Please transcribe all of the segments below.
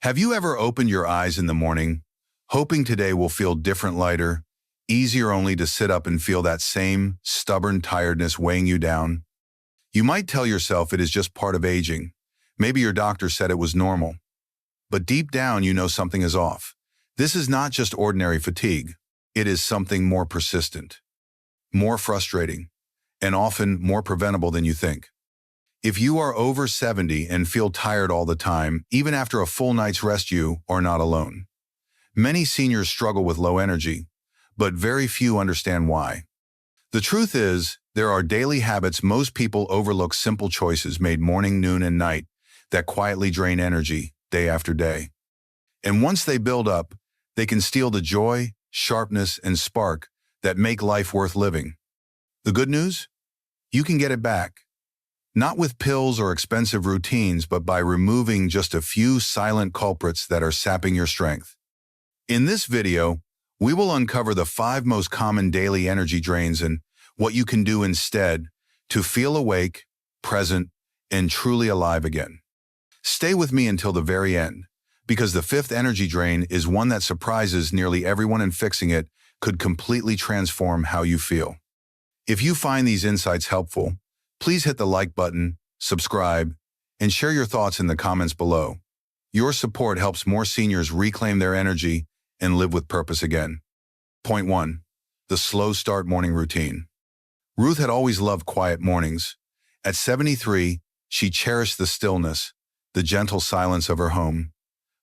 Have you ever opened your eyes in the morning, hoping today will feel different, lighter, easier, only to sit up and feel that same stubborn tiredness weighing you down? You might tell yourself it is just part of aging. Maybe your doctor said it was normal. But deep down, you know something is off. This is not just ordinary fatigue. It is something more persistent, more frustrating, and often more preventable than you think. If you are over 70 and feel tired all the time, even after a full night's rest, you are not alone. Many seniors struggle with low energy, but very few understand why. The truth is, there are daily habits most people overlook, simple choices made morning, noon, and night that quietly drain energy day after day. And once they build up, they can steal the joy, sharpness, and spark that make life worth living. The good news? You can get it back. Not with pills or expensive routines, but by removing just a few silent culprits that are sapping your strength. In this video, we will uncover the 5 most common daily energy drains and what you can do instead to feel awake, present, and truly alive again. Stay with me until the very end, because the 5th energy drain is one that surprises nearly everyone, and fixing it could completely transform how you feel. If you find these insights helpful, please hit the like button, subscribe, and share your thoughts in the comments below. Your support helps more seniors reclaim their energy and live with purpose again. Point 1. The slow start morning routine. Ruth had always loved quiet mornings. At 73, she cherished the stillness, the gentle silence of her home,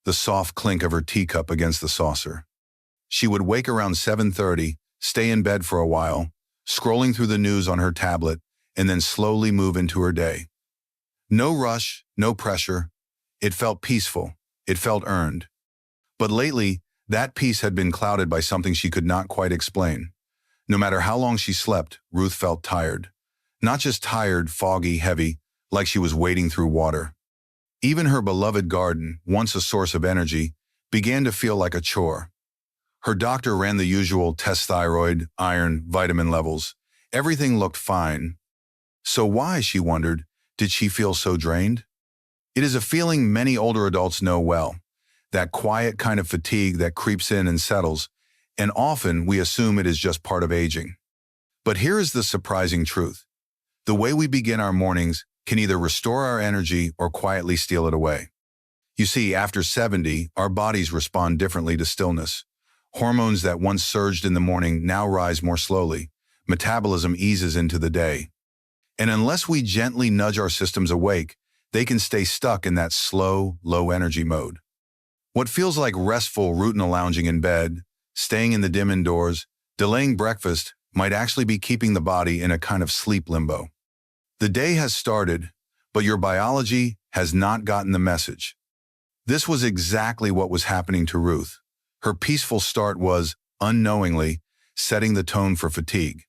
the soft clink of her teacup against the saucer. She would wake around 7:30, stay in bed for a while, scrolling through the news on her tablet, and then slowly move into her day. No rush, no pressure. It felt peaceful. It felt earned. But lately, that peace had been clouded by something she could not quite explain. No matter how long she slept, Ruth felt tired. Not just tired, foggy, heavy, like she was wading through water. Even her beloved garden, once a source of energy, began to feel like a chore. Her doctor ran the usual test: thyroid, iron, vitamin levels. Everything looked fine. So why, she wondered, did she feel so drained? It is a feeling many older adults know well, that quiet kind of fatigue that creeps in and settles, and often we assume it is just part of aging. But here is the surprising truth. The way we begin our mornings can either restore our energy or quietly steal it away. You see, after 70, our bodies respond differently to stillness. Hormones that once surged in the morning now rise more slowly. Metabolism eases into the day. And unless we gently nudge our systems awake, they can stay stuck in that slow, low-energy mode. What feels like restful routine, lounging in bed, staying in the dim indoors, delaying breakfast, might actually be keeping the body in a kind of sleep limbo. The day has started, but your biology has not gotten the message. This was exactly what was happening to Ruth. Her peaceful start was, unknowingly, setting the tone for fatigue.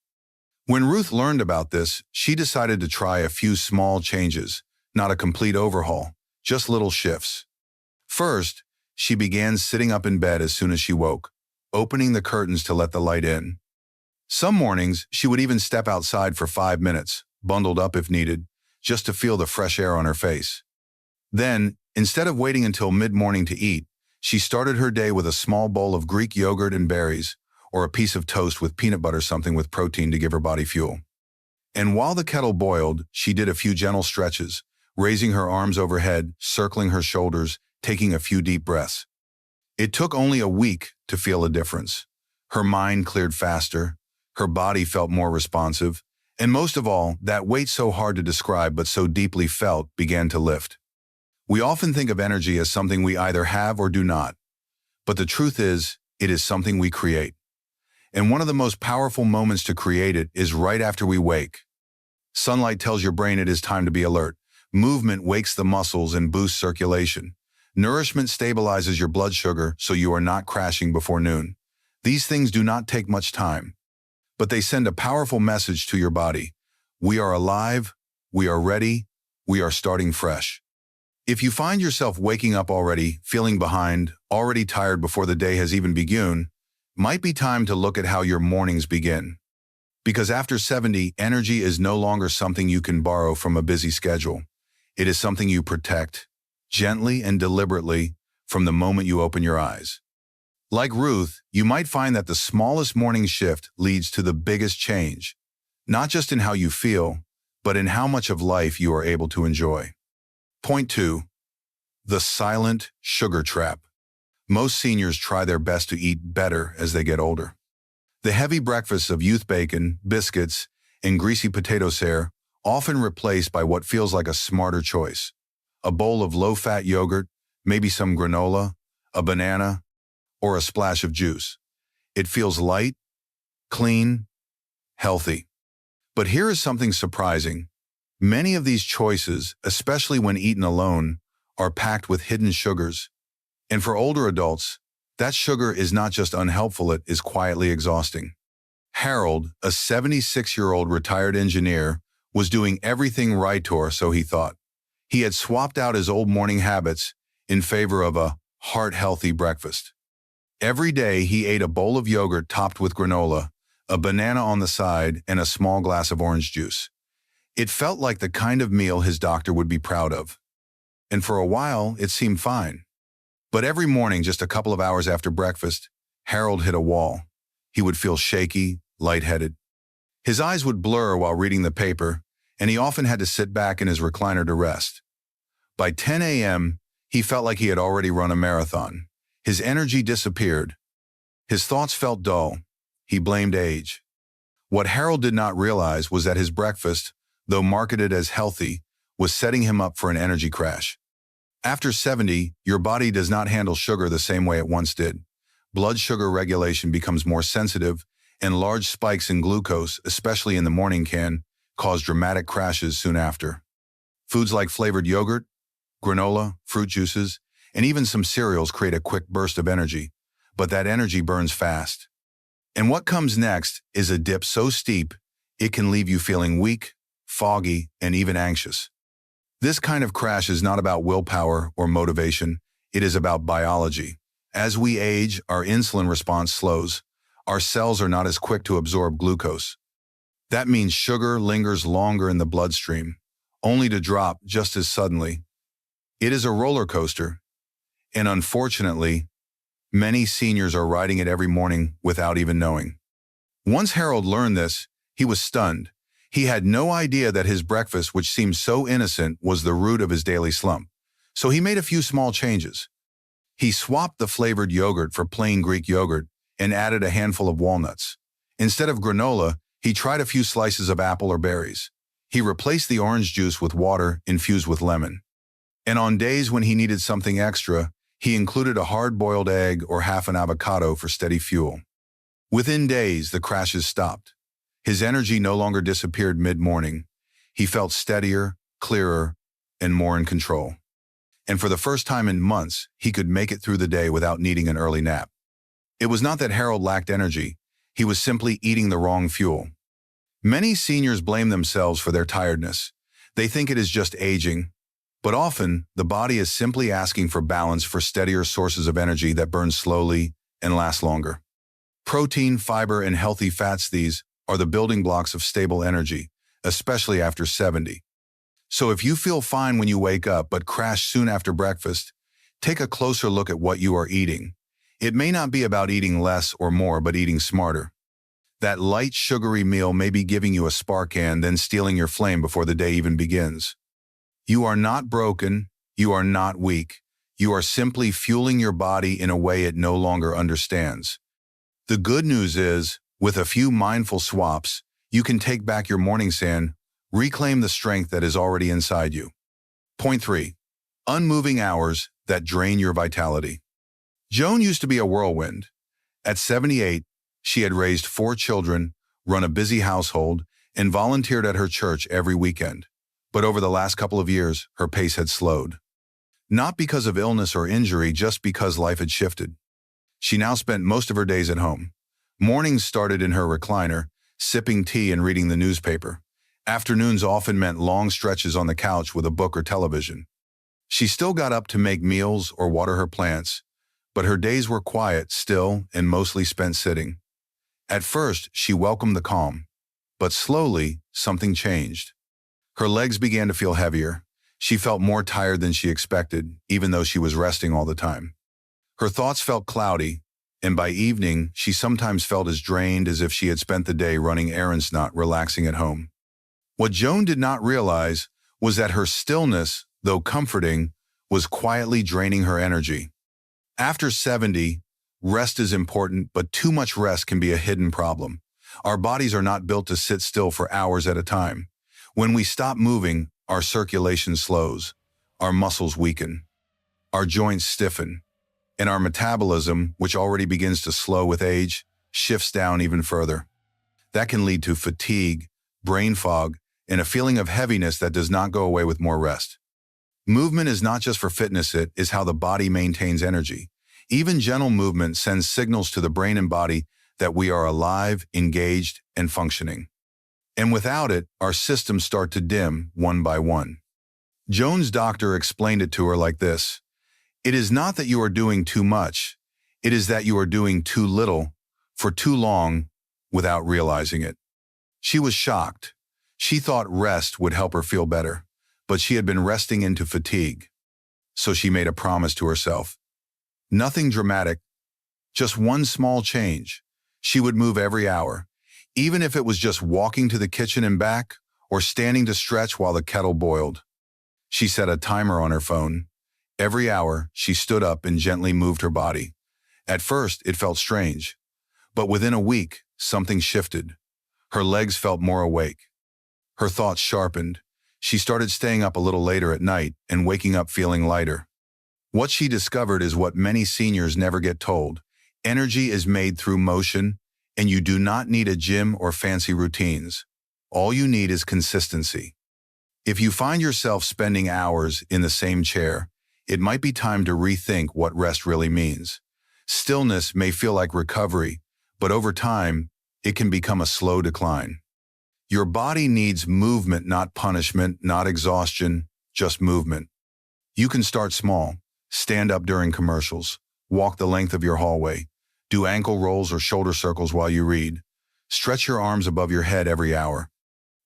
When Ruth learned about this, she decided to try a few small changes, not a complete overhaul, just little shifts. First, she began sitting up in bed as soon as she woke, opening the curtains to let the light in. Some mornings, she would even step outside for 5 minutes, bundled up if needed, just to feel the fresh air on her face. Then, instead of waiting until mid-morning to eat, she started her day with a small bowl of Greek yogurt and berries, or a piece of toast with peanut butter, something with protein to give her body fuel. And while the kettle boiled, she did a few gentle stretches, raising her arms overhead, circling her shoulders, taking a few deep breaths. It took only a week to feel a difference. Her mind cleared faster, her body felt more responsive, and most of all, that weight so hard to describe but so deeply felt began to lift. We often think of energy as something we either have or do not. But the truth is, it is something we create. And one of the most powerful moments to create it is right after we wake. Sunlight tells your brain it is time to be alert. Movement wakes the muscles and boosts circulation. Nourishment stabilizes your blood sugar so you are not crashing before noon. These things do not take much time, but they send a powerful message to your body. We are alive, we are ready, we are starting fresh. If you find yourself waking up already, feeling behind, already tired before the day has even begun, might be time to look at how your mornings begin. Because after 70, energy is no longer something you can borrow from a busy schedule. It is something you protect, gently and deliberately, from the moment you open your eyes. Like Ruth, you might find that the smallest morning shift leads to the biggest change, not just in how you feel, but in how much of life you are able to enjoy. Point 2. The silent sugar trap. Most seniors try their best to eat better as they get older. The heavy breakfasts of youth bacon, biscuits, and greasy potato sare often replaced by what feels like a smarter choice. A bowl of low-fat yogurt, maybe some granola, a banana, or a splash of juice. It feels light, clean, healthy. But here is something surprising. Many of these choices, especially when eaten alone, are packed with hidden sugars. And for older adults, that sugar is not just unhelpful, it is quietly exhausting. Harold, a 76-year-old retired engineer, was doing everything right, or so he thought. He had swapped out his old morning habits in favor of a heart-healthy breakfast. Every day he ate a bowl of yogurt topped with granola, a banana on the side, and a small glass of orange juice. It felt like the kind of meal his doctor would be proud of. And for a while, it seemed fine. But every morning, just a couple of hours after breakfast, Harold hit a wall. He would feel shaky, lightheaded. His eyes would blur while reading the paper, and he often had to sit back in his recliner to rest. By 10 a.m., he felt like he had already run a marathon. His energy disappeared. His thoughts felt dull. He blamed age. What Harold did not realize was that his breakfast, though marketed as healthy, was setting him up for an energy crash. After 70, your body does not handle sugar the same way it once did. Blood sugar regulation becomes more sensitive, and large spikes in glucose, especially in the morning, can cause dramatic crashes soon after. Foods like flavored yogurt, granola, fruit juices, and even some cereals create a quick burst of energy, but that energy burns fast. And what comes next is a dip so steep, it can leave you feeling weak, foggy, and even anxious. This kind of crash is not about willpower or motivation, it is about biology. As we age, our insulin response slows. Our cells are not as quick to absorb glucose. That means sugar lingers longer in the bloodstream, only to drop just as suddenly. It is a roller coaster, and unfortunately, many seniors are riding it every morning without even knowing. Once Harold learned this, he was stunned. He had no idea that his breakfast, which seemed so innocent, was the root of his daily slump. So he made a few small changes. He swapped the flavored yogurt for plain Greek yogurt and added a handful of walnuts. Instead of granola, he tried a few slices of apple or berries. He replaced the orange juice with water infused with lemon. And on days when he needed something extra, he included a hard-boiled egg or half an avocado for steady fuel. Within days, the crashes stopped. His energy no longer disappeared mid-morning. He felt steadier, clearer, and more in control. And for the first time in months, he could make it through the day without needing an early nap. It was not that Harold lacked energy. He was simply eating the wrong fuel. Many seniors blame themselves for their tiredness. They think it is just aging. But often, the body is simply asking for balance, for steadier sources of energy that burn slowly and last longer. Protein, fiber, and healthy fats, these are the building blocks of stable energy, especially after 70. So if you feel fine when you wake up but crash soon after breakfast, take a closer look at what you are eating. It may not be about eating less or more, but eating smarter. That light, sugary meal may be giving you a spark and then stealing your flame before the day even begins. You are not broken. You are not weak. You are simply fueling your body in a way it no longer understands. The good news is, with a few mindful swaps, you can take back your morning sand, reclaim the strength that is already inside you. Point 3. Unmoving hours that drain your vitality. Joan used to be a whirlwind. At 78, she had raised 4 children, run a busy household, and volunteered at her church every weekend. But over the last couple of years, her pace had slowed. Not because of illness or injury, just because life had shifted. She now spent most of her days at home. Mornings started in her recliner, sipping tea and reading the newspaper. Afternoons often meant long stretches on the couch with a book or television. She still got up to make meals or water her plants, but her days were quiet, still, and mostly spent sitting. At first, she welcomed the calm, but slowly, something changed. Her legs began to feel heavier. She felt more tired than she expected, even though she was resting all the time. Her thoughts felt cloudy, and by evening, she sometimes felt as drained as if she had spent the day running errands, not relaxing at home. What Joan did not realize was that her stillness, though comforting, was quietly draining her energy. After 70, rest is important, but too much rest can be a hidden problem. Our bodies are not built to sit still for hours at a time. When we stop moving, our circulation slows, our muscles weaken, our joints stiffen, and our metabolism, which already begins to slow with age, shifts down even further. That can lead to fatigue, brain fog, and a feeling of heaviness that does not go away with more rest. Movement is not just for fitness, it is how the body maintains energy. Even gentle movement sends signals to the brain and body that we are alive, engaged, and functioning. And without it, our systems start to dim one by one. Joan's doctor explained it to her like this: "It is not that you are doing too much, it is that you are doing too little for too long without realizing it." She was shocked. She thought rest would help her feel better, but she had been resting into fatigue. So she made a promise to herself. Nothing dramatic, just one small change. She would move every hour, even if it was just walking to the kitchen and back or standing to stretch while the kettle boiled. She set a timer on her phone. Every hour, she stood up and gently moved her body. At first, it felt strange, but within a week, something shifted. Her legs felt more awake. Her thoughts sharpened. She started staying up a little later at night and waking up feeling lighter. What she discovered is what many seniors never get told. Energy is made through motion, and you do not need a gym or fancy routines. All you need is consistency. If you find yourself spending hours in the same chair, it might be time to rethink what rest really means. Stillness may feel like recovery, but over time, it can become a slow decline. Your body needs movement, not punishment, not exhaustion, just movement. You can start small. Stand up during commercials. Walk the length of your hallway. Do ankle rolls or shoulder circles while you read. Stretch your arms above your head every hour.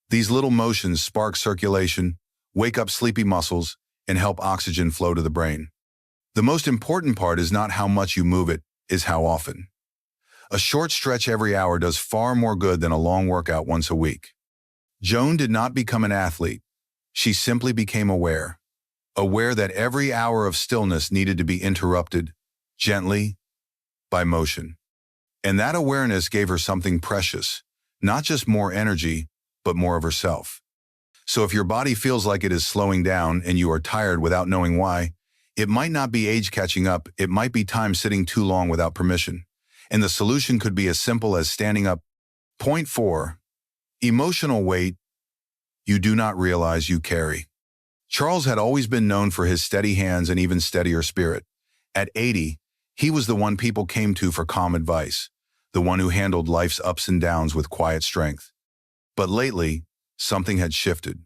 These little motions spark circulation, wake up sleepy muscles, and help oxygen flow to the brain. The most important part is not how much you move it, is how often. A short stretch every hour does far more good than a long workout once a week. Joan did not become an athlete. She simply became aware. Aware that every hour of stillness needed to be interrupted, gently, by motion. And that awareness gave her something precious, not just more energy, but more of herself. So if your body feels like it is slowing down and you are tired without knowing why, it might not be age catching up, it might be time sitting too long without permission. And the solution could be as simple as standing up. Point 4. Emotional weight you do not realize you carry. Charles had always been known for his steady hands and even steadier spirit. At 80, he was the one people came to for calm advice, the one who handled life's ups and downs with quiet strength. But lately, something had shifted.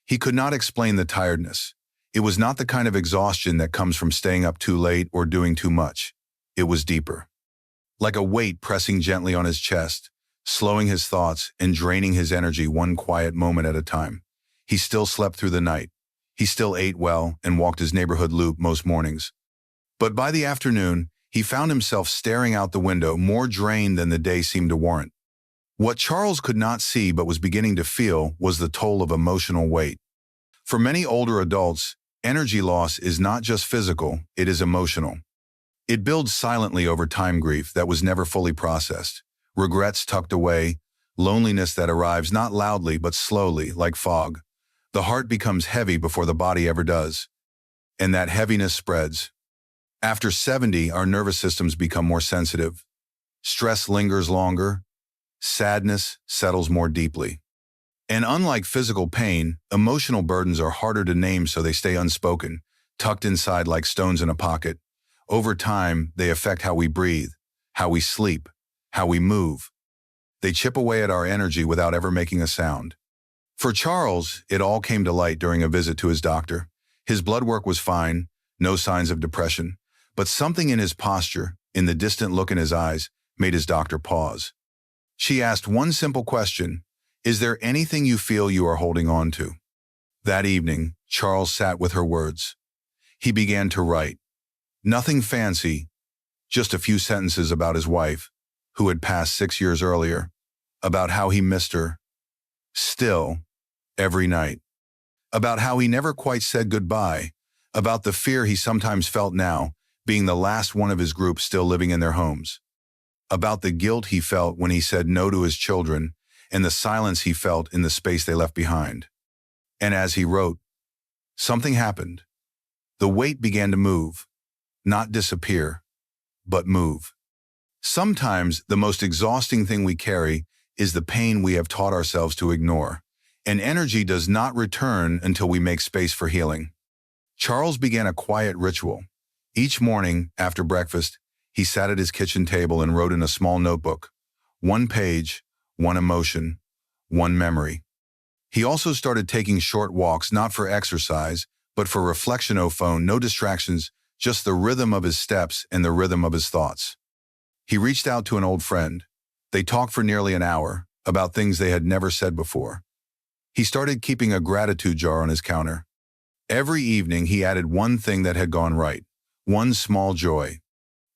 He could not explain the tiredness. It was not the kind of exhaustion that comes from staying up too late or doing too much. It was deeper. Like a weight pressing gently on his chest, slowing his thoughts and draining his energy one quiet moment at a time. He still slept through the night. He still ate well and walked his neighborhood loop most mornings. But by the afternoon, he found himself staring out the window, more drained than the day seemed to warrant. What Charles could not see but was beginning to feel was the toll of emotional weight. For many older adults, energy loss is not just physical, it is emotional. It builds silently over time, grief that was never fully processed, regrets tucked away, loneliness that arrives not loudly but slowly, like fog. The heart becomes heavy before the body ever does, and that heaviness spreads. After 70, our nervous systems become more sensitive. Stress lingers longer. Sadness settles more deeply. And unlike physical pain, emotional burdens are harder to name, so they stay unspoken, tucked inside like stones in a pocket. Over time, they affect how we breathe, how we sleep, how we move. They chip away at our energy without ever making a sound. For Charles, it all came to light during a visit to his doctor. His blood work was fine, no signs of depression, but something in his posture, in the distant look in his eyes, made his doctor pause. She asked one simple question: "Is there anything you feel you are holding on to?" That evening, Charles sat with her words. He began to write. Nothing fancy, Just a few sentences about his wife, who had passed 6 years earlier, about how he missed her, still, every night, about how he never quite said goodbye, about the fear he sometimes felt now, being the last one of his group still living in their homes, about the guilt he felt when he said no to his children, and the silence he felt in the space they left behind. And as he wrote, something happened. The weight began to move, not disappear, but move. Sometimes the most exhausting thing we carry is the pain we have taught ourselves to ignore, and energy does not return until we make space for healing. Charles began a quiet ritual. Each morning, after breakfast, he sat at his kitchen table and wrote in a small notebook, one page, one emotion, one memory. He also started taking short walks, not for exercise, but for reflection. No phone, no distractions, just the rhythm of his steps and the rhythm of his thoughts. He reached out to an old friend. They talked for nearly an hour about things they had never said before. He started keeping a gratitude jar on his counter. Every evening he added one thing that had gone right, one small joy.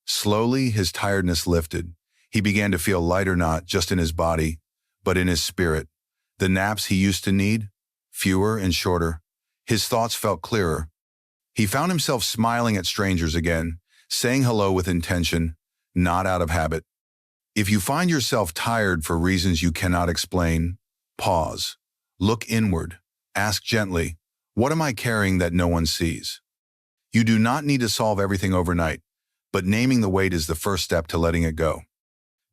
Slowly his tiredness lifted. He began to feel lighter, not just in his body, but in his spirit. The naps he used to need, fewer and shorter. His thoughts felt clearer. He found himself smiling at strangers again, saying hello with intention, not out of habit. If you find yourself tired for reasons you cannot explain, pause. Look inward. Ask gently, what am I carrying that no one sees? You do not need to solve everything overnight, but naming the weight is the first step to letting it go.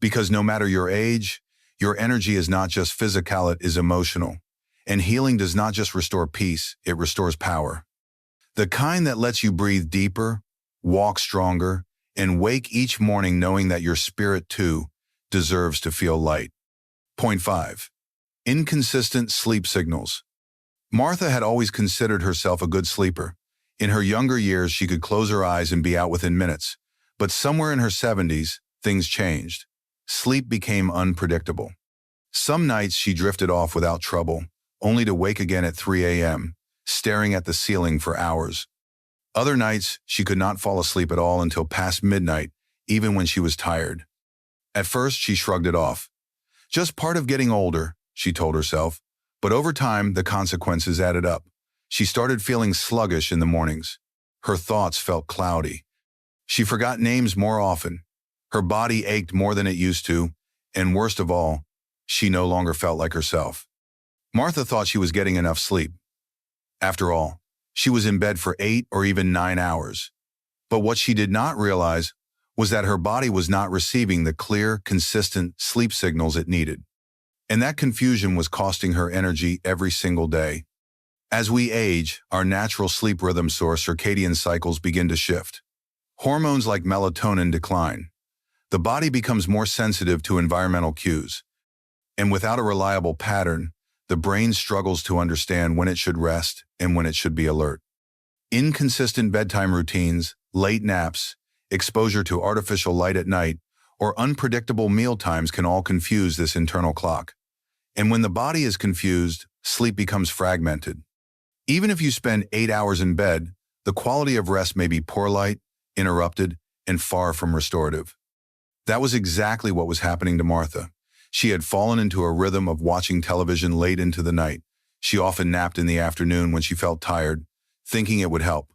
Because no matter your age, your energy is not just physical, it is emotional. And healing does not just restore peace, it restores power. The kind that lets you breathe deeper, walk stronger, and wake each morning knowing that your spirit too deserves to feel light. Point 5. Inconsistent sleep signals. Martha had always considered herself a good sleeper. In her younger years, she could close her eyes and be out within minutes. But somewhere in her 70s, things changed. Sleep became unpredictable. Some nights she drifted off without trouble, only to wake again at 3 a.m., staring at the ceiling for hours. Other nights, she could not fall asleep at all until past midnight, even when she was tired. At first, she shrugged it off. Just part of getting older, she told herself. But over time, the consequences added up. She started feeling sluggish in the mornings. Her thoughts felt cloudy. She forgot names more often. Her body ached more than it used to, and worst of all, she no longer felt like herself. Martha thought she was getting enough sleep. After all, she was in bed for 8 or even 9 hours. But what she did not realize was that her body was not receiving the clear, consistent sleep signals it needed. And that confusion was costing her energy every single day. As we age, our natural sleep rhythm source, circadian cycles, begin to shift. Hormones like melatonin decline. The body becomes more sensitive to environmental cues. And without a reliable pattern, the brain struggles to understand when it should rest and when it should be alert. Inconsistent bedtime routines, late naps, exposure to artificial light at night, or unpredictable meal times can all confuse this internal clock. And when the body is confused, sleep becomes fragmented. Even if you spend 8 hours in bed, the quality of rest may be poor light, interrupted, and far from restorative. That was exactly what was happening to Martha. She had fallen into a rhythm of watching television late into the night. She often napped in the afternoon when she felt tired, thinking it would help.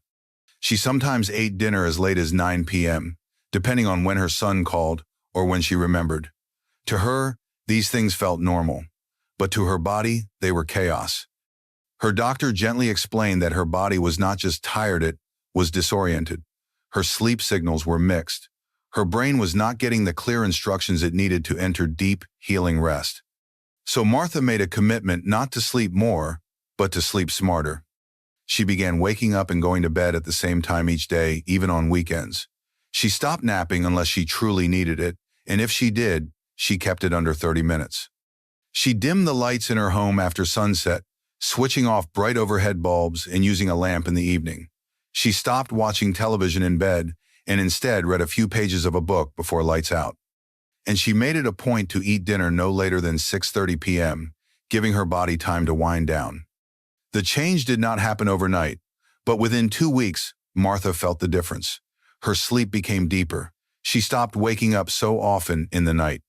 She sometimes ate dinner as late as 9 p.m., depending on when her son called or when she remembered. To her, these things felt normal, but to her body, they were chaos. Her doctor gently explained that her body was not just tired, it was disoriented. Her sleep signals were mixed. Her brain was not getting the clear instructions it needed to enter deep, healing rest. So Martha made a commitment not to sleep more, but to sleep smarter. She began waking up and going to bed at the same time each day, even on weekends. She stopped napping unless she truly needed it, and if she did, she kept it under 30 minutes. She dimmed the lights in her home after sunset, switching off bright overhead bulbs and using a lamp in the evening. She stopped watching television in bed and instead read a few pages of a book before lights out. And she made it a point to eat dinner no later than 6:30 p.m., giving her body time to wind down. The change did not happen overnight, but within 2 weeks, Martha felt the difference. Her sleep became deeper. She stopped waking up so often in the night.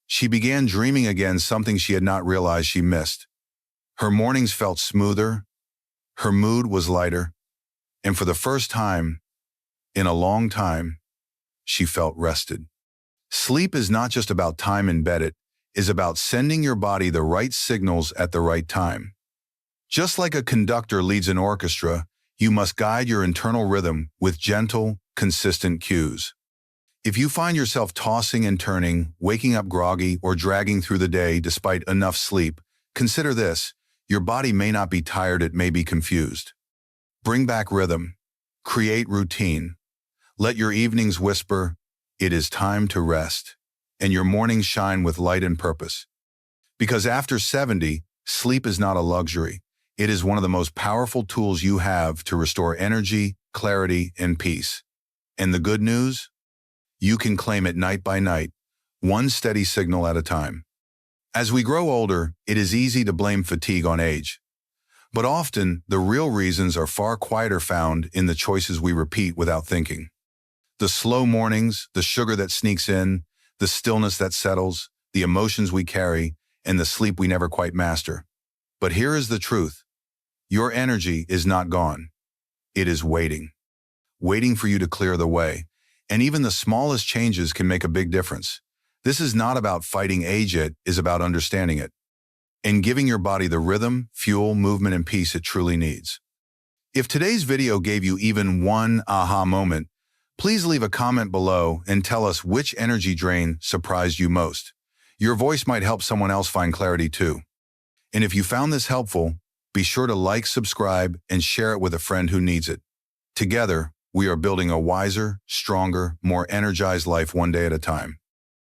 She began dreaming again, something she had not realized she missed. Her mornings felt smoother, her mood was lighter, and for the first time in a long time, she felt rested. Sleep is not just about time in bed, it is about sending your body the right signals at the right time. Just like a conductor leads an orchestra, you must guide your internal rhythm with gentle, consistent cues. If you find yourself tossing and turning, waking up groggy, or dragging through the day despite enough sleep, consider this: your body may not be tired, it may be confused. Bring back rhythm. Create routine. Let your evenings whisper, "It is time to rest," and your mornings shine with light and purpose. Because after 70, sleep is not a luxury. It is one of the most powerful tools you have to restore energy, clarity, and peace. And the good news? You can claim it night by night, one steady signal at a time. As we grow older, it is easy to blame fatigue on age. But often, the real reasons are far quieter, found in the choices we repeat without thinking. The slow mornings, the sugar that sneaks in, the stillness that settles, the emotions we carry, and the sleep we never quite master. But here is the truth. Your energy is not gone. It is waiting for you to clear the way. And even the smallest changes can make a big difference. This is not about fighting age, it is about understanding it and giving your body the rhythm, fuel, movement, and peace it truly needs. If today's video gave you even one aha moment, please leave a comment below and tell us which energy drain surprised you most. Your voice might help someone else find clarity too. And if you found this helpful, be sure to like, subscribe, and share it with a friend who needs it. Together, we are building a wiser, stronger, more energized life one day at a time.